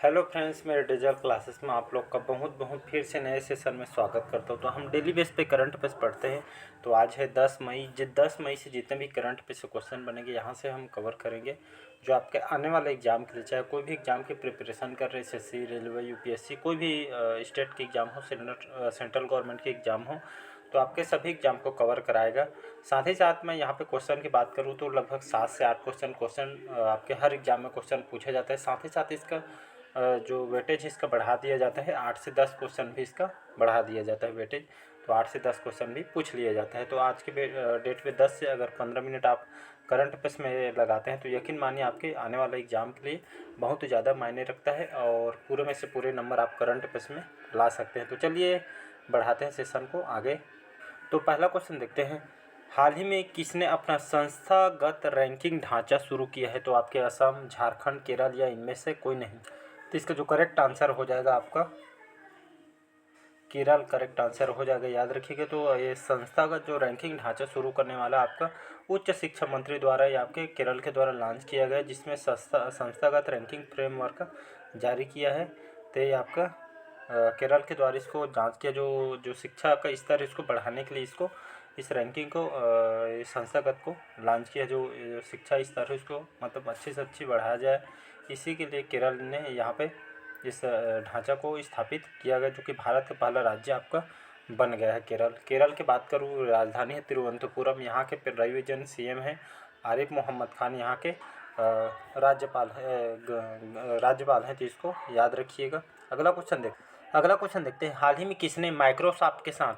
Hello friends, मेरे digital classes में आप लोग का बहुत बहुत फिर से नए सेशन में स्वागत करता हूँ। तो हम डेली बेस पे करंट अफेयर्स पढ़ते हैं। तो आज है 10 मई। 10 मई से जितने भी करंट अफेयर्स से क्वेश्चन बनेंगे यहाँ से हम कवर करेंगे, जो आपके आने वाले एग्जाम के लिए, चाहे कोई भी एग्जाम की प्रिपरेशन कर रहे हैं, एसएससी, रेलवे, यूपीएससी, कोई भी स्टेट की एग्ज़ाम हो, सेंट्रल गवर्नमेंट की एग्ज़ाम हो, तो आपके सभी एग्जाम को कवर कराएगा। साथ ही साथ मैं यहाँ पे क्वेश्चन की बात करूँ तो लगभग 7 से 8 क्वेश्चन आपके हर एग्जाम में क्वेश्चन पूछा जाता है। साथ ही साथ इसका जो वेटेज है इसका बढ़ा दिया जाता है। 8 से 10 क्वेश्चन भी इसका बढ़ा दिया जाता है वेटेज। तो 8 से 10 क्वेश्चन भी पूछ लिया जाता है। तो आज के डेट पे 10 से अगर 15 मिनट आप करंट अफेयर्स में लगाते हैं तो यकीन मानिए आपके आने वाले एग्ज़ाम के लिए बहुत ज़्यादा मायने रखता है और पूरे में से पूरे नंबर आप करंट अफेयर्स में ला सकते हैं। तो चलिए बढ़ाते हैं सेशन को आगे। तो पहला क्वेश्चन देखते हैं, हाल ही में किसने अपना संस्थागत रैंकिंग ढांचा शुरू किया है? तो आपके असम, झारखंड, केरल या इनमें से कोई नहीं। तो इसका जो करेक्ट आंसर हो जाएगा आपका केरल करेक्ट आंसर हो जाएगा, याद रखिएगा। तो ये संस्थागत जो रैंकिंग ढांचा शुरू करने वाला आपका उच्च शिक्षा मंत्री द्वारा या आपके केरल के द्वारा लॉन्च किया गया, जिसमें संस्थागत रैंकिंग फ्रेमवर्क जारी किया है। तो ये आपका केरल के द्वारा इसको जांच किया, जो शिक्षा का स्तर इसको बढ़ाने के लिए इसको इस रैंकिंग को संस्थागत को लॉन्च किया, जो शिक्षा स्तर है उसको मतलब अच्छे से अच्छी बढ़ाया जाए। इसी के लिए केरल ने यहाँ पे इस ढांचा को स्थापित किया गया, जो कि भारत का पहला राज्य आपका बन गया है केरल। केरल की बात करूँ, राजधानी है तिरुवनंतपुरम। यहाँ के पिनराई विजयन सीएम हैं। आरिफ मोहम्मद खान यहाँ के राज्यपाल हैं, तो इसको याद रखिएगा। अगला क्वेश्चन देखते हैं, हाल ही में किसने माइक्रोसॉफ्ट के साथ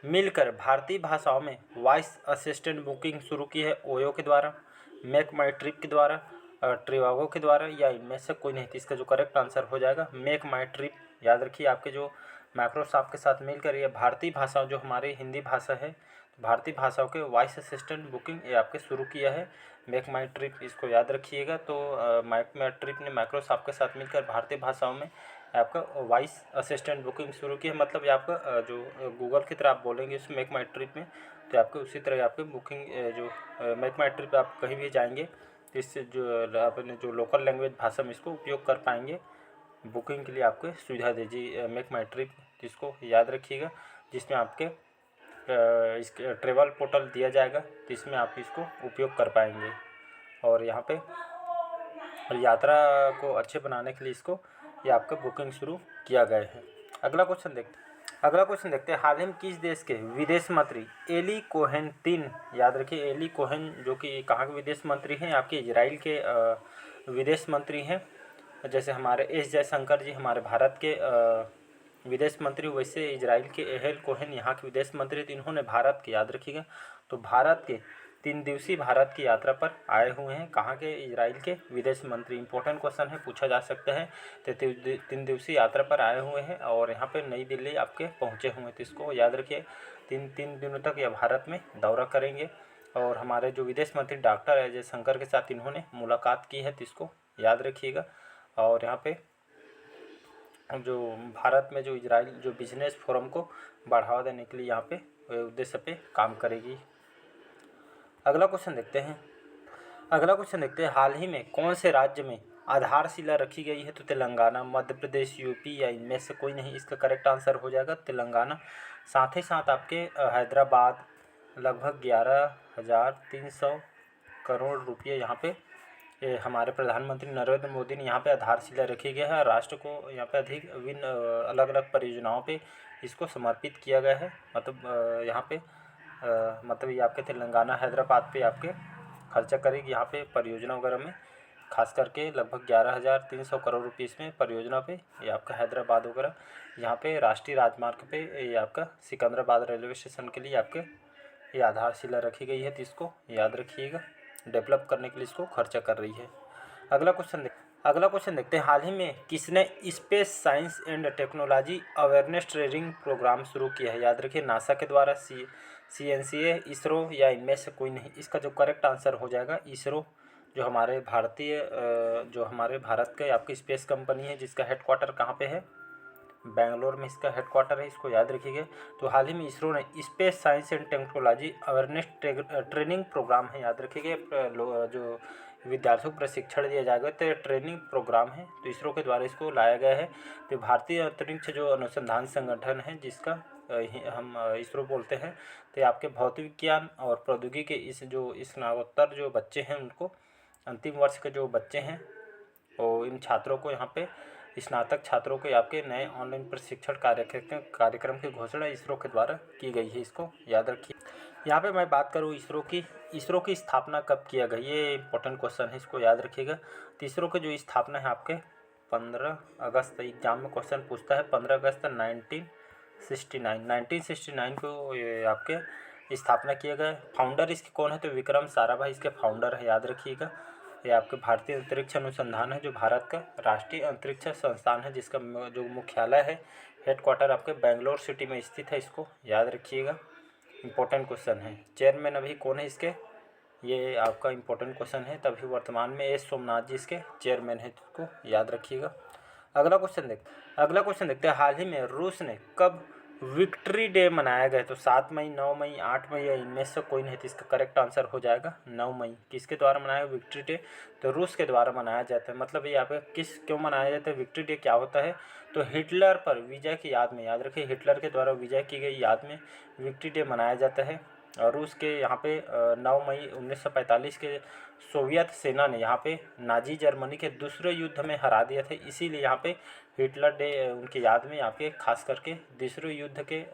मिलकर भारतीय भाषाओं में वॉइस असिस्टेंट बुकिंग शुरू की है? ओयो के द्वारा, मेक माई ट्रिप के द्वारा, ट्रिवागो के द्वारा या इनमें से कोई नहीं। तो इसका जो करेक्ट आंसर हो जाएगा मेक माई ट्रिप। याद रखिए, आपके जो माइक्रोसॉफ्ट के साथ मिलकर ये भारतीय भाषाओं, जो हमारी हिंदी भाषा है, भारतीय भाषाओं के वॉइस असिस्टेंट बुकिंग ये आपके शुरू किया है मेक माई ट्रिप, इसको याद रखिएगा। तो मेक माई ट्रिप ने माइक्रोसॉफ्ट के साथ मिलकर भारतीय भाषाओं में आपका वॉइस असिस्टेंट बुकिंग शुरू की है। मतलब ये आपका जो गूगल की तरह आप बोलेंगे इस मेक माई ट्रिप में, तो आपके उसी तरह आपके बुकिंग जो मेक माई ट्रिप आप कहीं भी जाएंगे तो इससे जो अपने जो लोकल लैंग्वेज भाषा में इसको उपयोग कर पाएंगे बुकिंग के लिए, आपको सुविधा दीजिए मेक माई ट्रिप, जिसको याद रखिएगा। जिसमें आपके इसके ट्रेवल पोर्टल दिया जाएगा, तो इसमें आप इसको उपयोग कर पाएंगे और यहाँ पे यात्रा को अच्छे बनाने के लिए इसको ये आपका बुकिंग शुरू किया गया है। अगला क्वेश्चन देखते हैं, हाल ही में किस देश के विदेश मंत्री एली कोहेन तीन, याद रखिए एली कोहेन जो कि कहाँ के विदेश मंत्री हैं? आपके इजराइल के विदेश मंत्री हैं। जैसे हमारे एस जयशंकर जी हमारे भारत के विदेश मंत्री, वैसे इजराइल के एहल कोहेन यहाँ के विदेश मंत्री। तो इन्होंने भारत के, याद रखिएगा, तो भारत के 3 दिवसीय भारत की यात्रा पर आए हुए हैं। कहाँ के? इजराइल के विदेश मंत्री। इंपॉर्टेंट क्वेश्चन है, पूछा जा सकता है। तो 3 दिवसीय यात्रा पर आए हुए हैं और यहाँ पे नई दिल्ली आपके पहुँचे हुए हैं। तो इसको याद रखिए, तीन दिनों तक यह भारत में दौरा करेंगे और हमारे जो विदेश मंत्री डॉक्टर एस जयशंकर के साथ इन्होंने मुलाकात की है, तो इसको याद रखिएगा। और यहाँ पे जो भारत में जो इजराइल जो बिजनेस फोरम को बढ़ावा देने के लिए यहाँ पे उद्देश्य पे काम करेगी। अगला क्वेश्चन देखते हैं, हाल ही में कौन से राज्य में आधारशिला रखी गई है? तो तेलंगाना, मध्य प्रदेश, यूपी या इनमें से कोई नहीं। इसका करेक्ट आंसर हो जाएगा तेलंगाना। साथ ही साथ आपके हैदराबाद लगभग 11,300 करोड़ रुपये यहाँ पे हमारे प्रधानमंत्री नरेंद्र मोदी ने यहाँ पे आधारशिला रखी गई है। राष्ट्र को यहाँ पे अधिक विभिन्न अलग अलग परियोजनाओं पे इसको समर्पित किया गया है। मतलब यहाँ पे मतलब ये आपके तेलंगाना हैदराबाद पे आपके खर्चा करेगी यहाँ पे परियोजना वगैरह में, खास करके लगभग 11,300 करोड़ रुपये इसमें परियोजना पे ये आपका हैदराबाद वगैरह यहाँ पे राष्ट्रीय राजमार्ग पे ये आपका सिकंदराबाद रेलवे स्टेशन के लिए आपके ये आधारशिला रखी गई है। तो इसको याद रखिएगा, डेवलप करने के लिए इसको खर्चा कर रही है। अगला क्वेश्चन देखते हैं, हाल ही में किसने space science and technology awareness training programme शुरू किया है? याद रखिए, नासा के द्वारा, CNCA, इसरो या इनमें से कोई नहीं। इसका जो करेक्ट आंसर हो जाएगा इसरो, जो हमारे भारत के आपकी स्पेस कंपनी है, जिसका हेडक्वार्टर कहाँ पे है? बेंगलोर में इसका हेडक्वार्टर है, इसको याद रखिएगा। तो हाल ही में इसरो ने space science and technology awareness training programme है, याद रखिएगा। जो विद्यार्थियों को प्रशिक्षण दिया जाएगा। तो ये ट्रेनिंग प्रोग्राम है, तो इसरो के द्वारा इसको लाया गया है। तो भारतीय अंतरिक्ष जो अनुसंधान संगठन है जिसका हम इसरो बोलते हैं, तो आपके भौतिक विज्ञान और प्रौद्योगिकी के इस जो स्नातकोत्तर जो बच्चे हैं उनको, अंतिम वर्ष के जो बच्चे हैं और इन छात्रों को यहाँ पे स्नातक छात्रों को आपके नए ऑनलाइन प्रशिक्षण कार्यक्रम की घोषणा इसरो के द्वारा की गई है, इसको याद रखिए। यहाँ पे मैं बात करूँ इसरो की स्थापना कब किया गया, ये इंपॉर्टेंट क्वेश्चन है, इसको याद रखिएगा। तो इसरो की जो स्थापना है आपके 15 अगस्त, एग्जाम में क्वेश्चन पूछता है 15 अगस्त 1969 को ये आपके स्थापना किया गया। फाउंडर इसके कौन है, तो विक्रम साराभाई इसके फाउंडर है, याद रखिएगा। ये आपके भारतीय अंतरिक्ष अनुसंधान है जो भारत का राष्ट्रीय अंतरिक्ष संस्थान है, जिसका जो मुख्यालय है, हेडक्वार्टर आपके बेंगलोर सिटी में स्थित है, इसको याद रखिएगा। इंपॉर्टेंट क्वेश्चन है। चेयरमैन अभी कौन है इसके, ये आपका इंपॉर्टेंट क्वेश्चन है। तभी वर्तमान में एस सोमनाथ जी इसके चेयरमैन है, इसको याद रखिएगा। अगला क्वेश्चन देखते हैं। हाल ही में रूस ने कब विक्ट्री डे मनाया गया, तो 7 मई, 9 मई, 8 मई या इनमें से कोई नहीं, तो इसका करेक्ट आंसर हो जाएगा 9 मई। किसके द्वारा मनाया गया विक्ट्री डे, तो रूस के द्वारा मनाया जाता है। मतलब ये यहाँ पे क्यों मनाया जाता है, विक्ट्री डे क्या होता है, तो हिटलर पर विजय की याद में, याद रखिए हिटलर के द्वारा विजय की गई याद में विक्ट्री डे मनाया जाता है। और रूस के यहाँ पे 9 मई 1945 के सोवियत सेना ने यहाँ पे नाजी जर्मनी के दूसरे युद्ध में हरा दिया था, इसीलिए यहाँ पे हिटलर डे उनकी याद में यहाँ पे खास करके दूसरे युद्ध के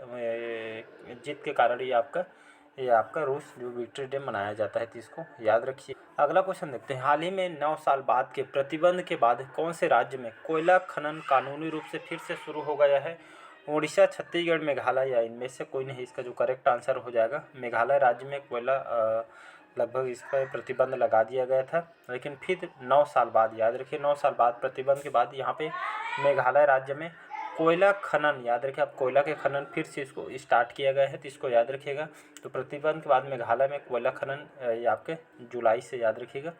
जीत के कारण ये आपका रूस जो विक्ट्री डे मनाया जाता है, तो इसको याद रखिए। अगला क्वेश्चन देखते हैं। हाल ही में 9 साल बाद के प्रतिबंध के बाद कौन से राज्य में कोयला खनन कानूनी रूप से फिर से शुरू हो गया है, उड़ीसा, छत्तीसगढ़, मेघालय या इनमें से कोई नहीं, इसका जो करेक्ट आंसर हो जाएगा मेघालय राज्य में कोयला लगभग इस पर प्रतिबंध लगा दिया गया था, लेकिन फिर 9 साल बाद, याद रखिए 9 साल बाद प्रतिबंध के बाद यहाँ पे मेघालय राज्य में कोयला खनन, याद रखिए आप कोयला के खनन फिर से इसको स्टार्ट किया गया है, तो इसको याद रखिएगा। तो प्रतिबंध के बाद मेघालय में कोयला खनन ये आपके जुलाई से, याद रखिएगा,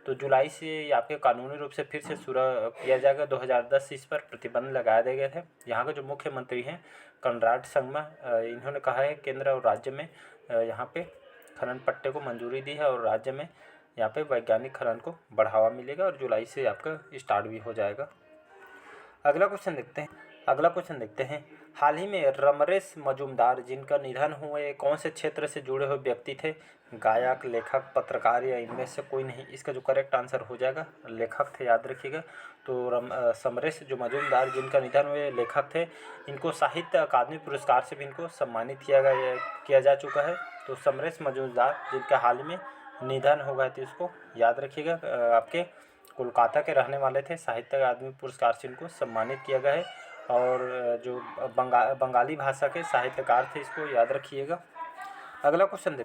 तो जुलाई से आपके कानूनी रूप से फिर से शुरू किया जाएगा। 2010 इस पर प्रतिबंध लगा दिए गए थे। यहाँ के जो मुख्यमंत्री हैं कनराड संगमा, इन्होंने कहा है केंद्र और राज्य में यहाँ पे खनन पट्टे को मंजूरी दी है और राज्य में यहाँ पे वैज्ञानिक खनन को बढ़ावा मिलेगा और जुलाई से आपका स्टार्ट भी हो जाएगा। अगला क्वेश्चन देखते हैं। हाल ही में रमरेश मजूमदार जिनका निधन हुए कौन से क्षेत्र से जुड़े हुए व्यक्ति थे, गायक, लेखक, पत्रकार या इनमें से कोई नहीं, इसका जो करेक्ट आंसर हो जाएगा लेखक थे, याद रखिएगा। तो समरेश जो मजूमदार जिनका निधन हुए लेखक थे, इनको साहित्य अकादमी पुरस्कार से भी इनको सम्मानित किया जा चुका है। तो समरेश मजूमदार जिनका हाल में निधन हो गया, तो इसको याद रखिएगा। आपके कोलकाता के रहने वाले थे, साहित्य अकादमी पुरस्कार से इनको सम्मानित किया गया है और जो बंगाली भाषा के साहित्यकार थे, इसको याद रखिएगा। अगला क्वेश्चन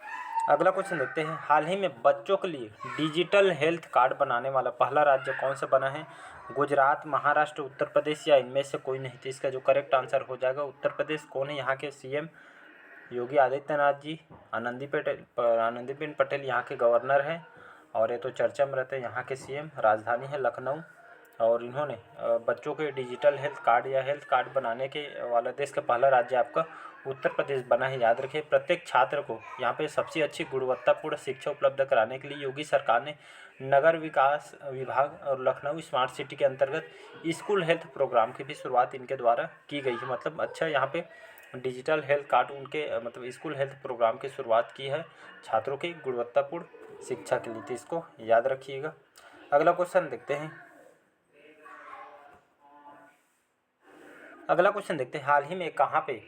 देखते हैं। हाल ही में बच्चों के लिए डिजिटल हेल्थ कार्ड बनाने वाला पहला राज्य कौन सा बना है, गुजरात, महाराष्ट्र, उत्तर प्रदेश या इनमें से कोई नहीं, तो इसका जो करेक्ट आंसर हो जाएगा उत्तर प्रदेश। कौन है यहाँ के सीएम, योगी आदित्यनाथ जी। आनंदीबेन पटेल यहाँ के गवर्नर हैं और ये तो चर्चा में रहते हैं। यहाँ के सीएम, राजधानी है लखनऊ और इन्होंने बच्चों के डिजिटल हेल्थ कार्ड या हेल्थ कार्ड बनाने के वाला देश का पहला राज्य आपका उत्तर प्रदेश बना है, याद रखिए। प्रत्येक छात्र को यहाँ पे सबसे अच्छी गुणवत्तापूर्ण शिक्षा उपलब्ध कराने के लिए योगी सरकार ने नगर विकास विभाग और लखनऊ स्मार्ट सिटी के अंतर्गत स्कूल हेल्थ प्रोग्राम की भी शुरुआत इनके द्वारा की गई है। मतलब अच्छा यहाँ पे डिजिटल हेल्थ कार्ड उनके मतलब स्कूल हेल्थ प्रोग्राम की शुरुआत की है छात्रों की गुणवत्तापूर्ण शिक्षा के लिए, तो इसको याद रखिएगा। अगला क्वेश्चन देखते हैं। हाल ही में कहाँ पे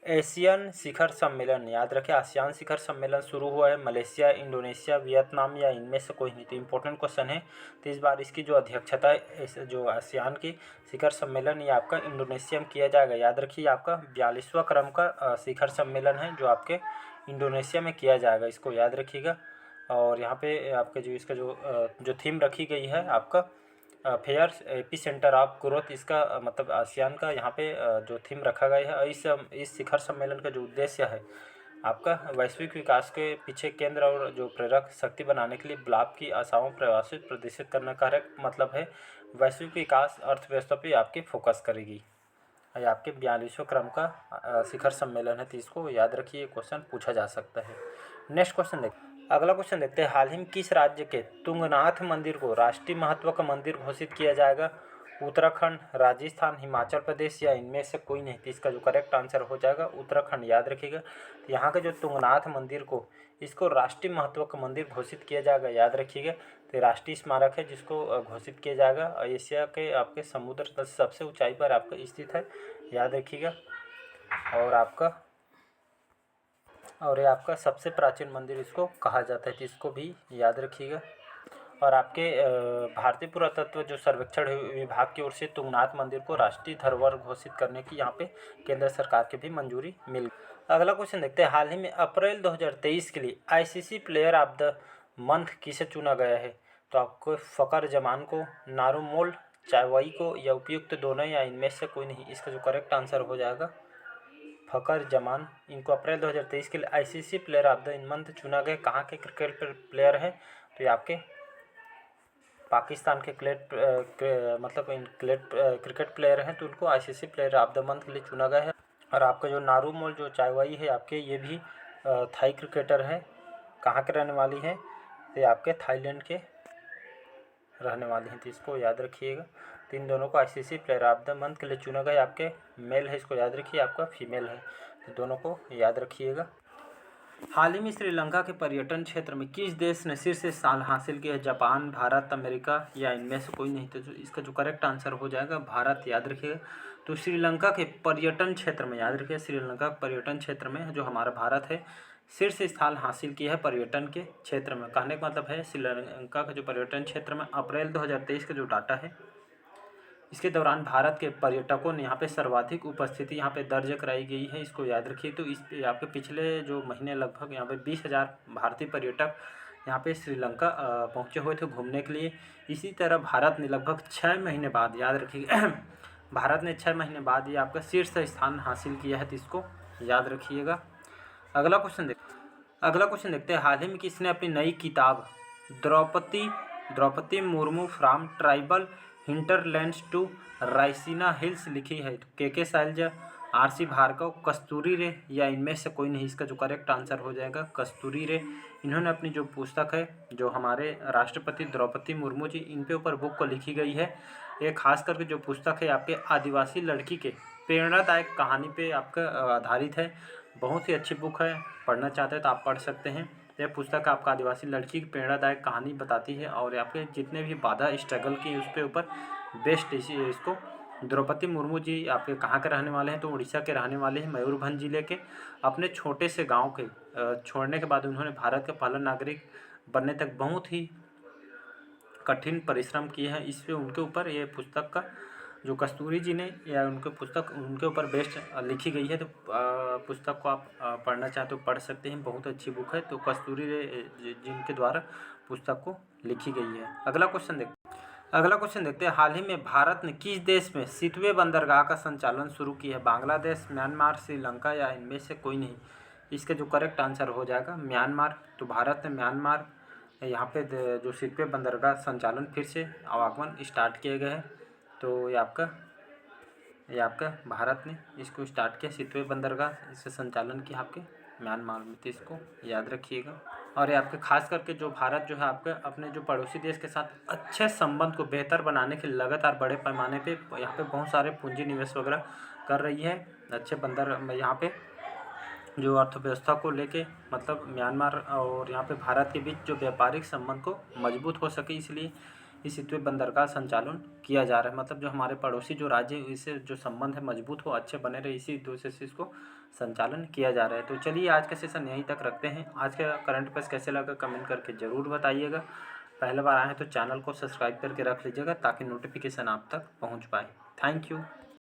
एशियन शिखर सम्मेलन, याद रखें आसियान शिखर सम्मेलन शुरू हुआ है, मलेशिया, इंडोनेशिया, वियतनाम या इनमें से कोई नहीं, तो इंपॉर्टेंट क्वेश्चन है। तो इस बार इसकी जो अध्यक्षता है जो आसियान की शिखर सम्मेलन ये आपका इंडोनेशिया में किया जाएगा, याद रखिए आपका 42वां क्रम का शिखर सम्मेलन है जो आपके इंडोनेशिया में किया जाएगा, इसको याद रखिएगा। और यहाँ पे आपके जो इसका जो थीम रखी गई है आपका फेयर्स एपी सेंटर ऑफ ग्रोथ, इसका मतलब आसियान का यहाँ पे जो थीम रखा गया है। इस शिखर सम्मेलन का जो उद्देश्य है आपका वैश्विक विकास के पीछे केंद्र और जो प्रेरक शक्ति बनाने के लिए ब्लॉक की आशाओं प्रदर्शित करना का मतलब है वैश्विक विकास अर्थव्यवस्था पे आपके फोकस करेगी। ये आपके 42वें क्रम का शिखर सम्मेलन है, तो इसको याद रखिए, क्वेश्चन पूछा जा सकता है। नेक्स्ट अगला क्वेश्चन देखते हैं, हाल ही में किस राज्य के तुंगनाथ मंदिर को राष्ट्रीय महत्व का मंदिर घोषित किया जाएगा? उत्तराखंड, राजस्थान, हिमाचल प्रदेश या इनमें से कोई नहीं? तो इसका जो करेक्ट आंसर हो जाएगा उत्तराखंड। याद रखिएगा, यहाँ के जो तुंगनाथ मंदिर को इसको राष्ट्रीय महत्व का मंदिर घोषित किया जाएगा। याद रखिएगा, तो राष्ट्रीय स्मारक है जिसको घोषित किया जाएगा। एशिया के आपके समुद्र तल से सबसे ऊंचाई पर आपका स्थित है। याद रखिएगा, और ये आपका सबसे प्राचीन मंदिर इसको कहा जाता है, तो इसको भी याद रखिएगा। और आपके भारतीय पुरातत्व जो सर्वेक्षण विभाग की ओर से तुंगनाथ मंदिर को राष्ट्रीय धरोहर घोषित करने की यहाँ पे केंद्र सरकार की भी मंजूरी मिल गई। अगला क्वेश्चन देखते हैं, हाल ही में अप्रैल 2023 के लिए ICC player of the month किसे चुना गया है? तो आपको फ़खर जमान को, नारुमोल चावई को, या उपयुक्त दोनों या इनमें से कोई नहीं? इसका जो करेक्ट आंसर हो जाएगा फ़खर जमान। इनको अप्रैल 2023 के लिए ICC player of the month चुना गया। कहाँ के क्रिकेट प्लेयर हैं? तो ये आपके पाकिस्तान के क्रिकेट प्लेयर हैं, तो उनको ICC player of the month के लिए चुना गया है। और आपका जो नारुमोल जो चावई है आपके, ये भी थाई क्रिकेटर है। कहाँ के रहने वाली हैं? तो ये आपके थाईलैंड के रहने वाली हैं, तो इसको याद रखिएगा। तो इन दोनों को ICC player of the month के लिए चुना गया। आपके मेल है, इसको याद रखिए, आपका फीमेल है, तो दोनों को याद रखिएगा। हाल ही में श्रीलंका के पर्यटन क्षेत्र में किस देश ने शीर्ष स्थान हासिल किया है? जापान, भारत, अमेरिका या इनमें से कोई नहीं? तो इसका जो करेक्ट आंसर हो जाएगा भारत। याद रखिएगा, तो श्रीलंका के पर्यटन क्षेत्र में, याद रखिए, श्रीलंका पर्यटन क्षेत्र में जो हमारा भारत है शीर्ष स्थान हासिल किया है पर्यटन के क्षेत्र में। कहने का मतलब है श्रीलंका का जो पर्यटन क्षेत्र में अप्रैल 2023 का जो डाटा है, इसके दौरान भारत के पर्यटकों ने यहाँ पे सर्वाधिक उपस्थिति यहाँ पे दर्ज कराई गई है। इसको याद रखिए। तो इस आपके पिछले जो महीने लगभग यहाँ पे 20,000 भारतीय पर्यटक यहाँ पे श्रीलंका पहुँचे हुए थे घूमने के लिए। इसी तरह भारत ने लगभग 6 महीने बाद, याद रखिए, भारत ने 6 महीने बाद ये आपका शीर्ष स्थान हासिल किया है, तो इसको याद रखिएगा। अगला क्वेश्चन देखते हैं, हाल ही में किसने अपनी नई किताब Droupadi Murmu from tribal hinterlands to Raisina Hills लिखी है? तो के शैलजा, आरसी भार्गव, कस्तूरी रे या इनमें से कोई नहीं? इसका जो करेक्ट आंसर हो जाएगा कस्तूरी रे। इन्होंने अपनी जो पुस्तक है, जो हमारे राष्ट्रपति द्रौपदी मुर्मू जी, इन पे ऊपर बुक को लिखी गई है। ये खास करके जो पुस्तक है आपके आदिवासी लड़की के प्रेरणादायक कहानी पे आपका आधारित है। बहुत ही अच्छी बुक है, पढ़ना चाहते हैं तो आप पढ़ सकते हैं। यह पुस्तक आपका आदिवासी लड़की की प्रेरणादायक कहानी बताती है, और आपके जितने भी बाधा स्ट्रगल की उस पर ऊपर बेस्ट इसको। द्रौपदी मुर्मू जी आपके कहाँ के रहने वाले हैं? तो उड़ीसा के रहने वाले हैं, मयूरभंज जिले के। अपने छोटे से गांव के छोड़ने के बाद उन्होंने भारत का पहला नागरिक बनने तक बहुत ही कठिन परिश्रम किए हैं। इस पे उनके ऊपर ये पुस्तक का जो कस्तूरी जी ने या उनके पुस्तक उनके ऊपर बेस्ट लिखी गई है। तो पुस्तक को आप पढ़ना चाहते हो पढ़ सकते हैं, बहुत अच्छी बुक है। तो कस्तूरी जिनके द्वारा पुस्तक को लिखी गई है। अगला क्वेश्चन देखते हैं, हाल ही में भारत ने किस देश में सितवे बंदरगाह का संचालन शुरू किया है? बांग्लादेश, म्यांमार, श्रीलंका या इनमें से कोई नहीं? इसका जो करेक्ट आंसर हो जाएगा म्यांमार। तो भारत ने म्यांमार यहाँ पे जो सितवे बंदरगाह संचालन फिर से आवागमन स्टार्ट किए गए हैं। तो ये आपका भारत ने इसको स्टार्ट किया, सितवे बंदरगाह इससे संचालन किया आपके म्यांमार में, तो इसको याद रखिएगा। और ये आपके खास करके जो भारत जो है आपके अपने जो पड़ोसी देश के साथ अच्छे संबंध को बेहतर बनाने के लिए लगातार बड़े पैमाने पे यहाँ पे बहुत सारे पूंजी निवेश वगैरह कर रही है। अच्छे बंदर यहाँ पे जो अर्थव्यवस्था को लेके, मतलब म्यांमार और यहाँ पे भारत के बीच जो व्यापारिक संबंध को मजबूत हो सके, इसलिए इस सितवे बंदरगाह संचालन किया जा रहा है। मतलब जो हमारे पड़ोसी जो राज्य है इससे जो संबंध है मजबूत हो, अच्छे बने रहे, इसी उद्देश्य से इसको संचालन किया जा रहा है। तो चलिए आज का सेशन यहीं तक रखते हैं। आज का करंट अफेयर्स कैसे लगा कमेंट करके ज़रूर बताइएगा। पहले बार आए हैं तो चैनल को सब्सक्राइब करके रख लीजिएगा ताकि नोटिफिकेशन आप तक पहुँच पाए। Thank you.